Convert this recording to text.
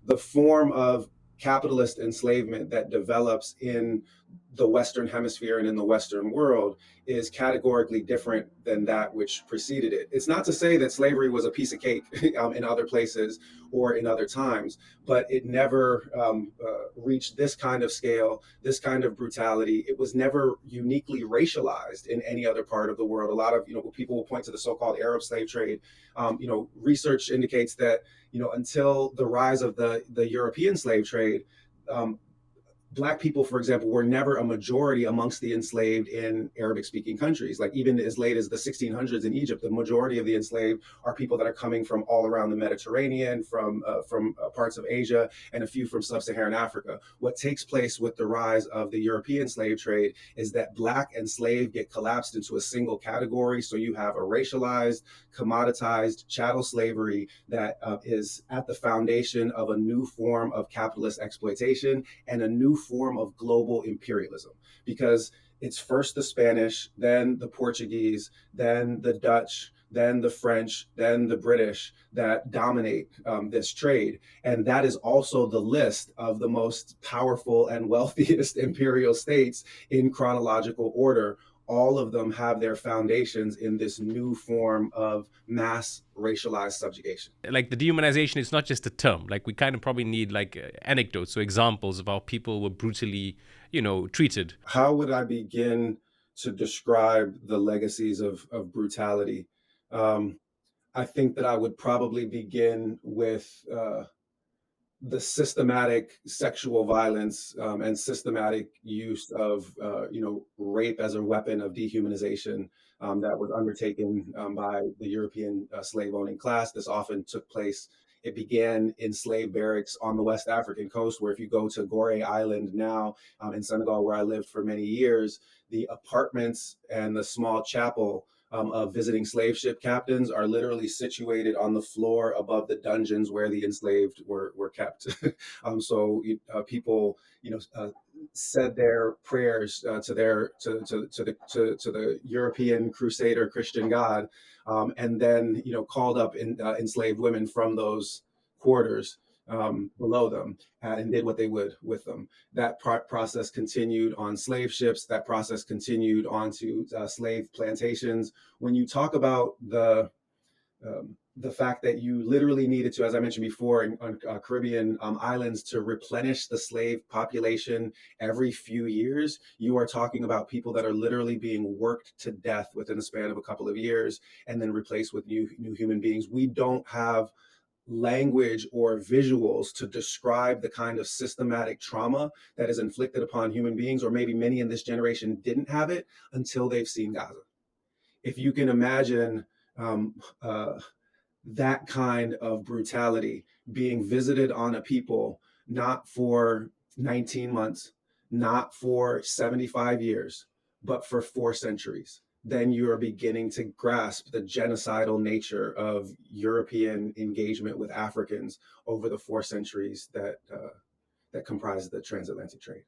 the form of capitalist enslavement that develops in the Western hemisphere and in the Western world is categorically different than that which preceded it. It's not to say that slavery was a piece of cake in other places or in other times, but it never reached this kind of scale, this kind of brutality. It was never uniquely racialized in any other part of the world. A lot of people will point to the so-called Arab slave trade. Research indicates that until the rise of the European slave trade, um, Black people, for example, were never a majority amongst the enslaved in Arabic speaking countries. Like even as late as the 1600s in Egypt, the majority of the enslaved are people that are coming from all around the Mediterranean, from parts of Asia, and a few from sub-Saharan Africa. What takes place with the rise of the European slave trade is that Black and slave get collapsed into a single category. So you have a racialized, commoditized chattel slavery that is at the foundation of a new form of capitalist exploitation and a new form of global imperialism, because it's first the Spanish, then the Portuguese, then the Dutch, then the French, then the British that dominate this trade. And that is also the list of the most powerful and wealthiest imperial states in chronological order. All of them have their foundations in this new form of mass racialized subjugation. Like the dehumanization is not just a term. Like we kind of probably need like anecdotes or examples of how people were brutally, treated. How would I begin to describe the legacies of brutality? Um, I think that I would probably begin with the systematic sexual violence and systematic use of rape as a weapon of dehumanization that was undertaken by the European slave owning class. This often took place. It began in slave barracks on the West African coast, where if you go to Gorée Island now in Senegal, where I lived for many years, the apartments and the small chapel of visiting slave ship captains are literally situated on the floor above the dungeons where the enslaved were kept. So people, said their prayers to the European Crusader Christian God, and then called up enslaved women from those quarters below them and did what they would with them. That process continued on slave ships. That process continued onto slave plantations. When you talk about the fact that you literally needed to, as I mentioned before, on Caribbean islands to replenish the slave population every few years, you are talking about people that are literally being worked to death within the span of a couple of years and then replaced with new human beings. We don't have language or visuals to describe the kind of systematic trauma that is inflicted upon human beings, or maybe many in this generation didn't have it until they've seen Gaza. If you can imagine that kind of brutality being visited on a people, not for 19 months, not for 75 years, but for 4 centuries, then you are beginning to grasp the genocidal nature of European engagement with Africans over the 4 centuries that comprise the transatlantic trade.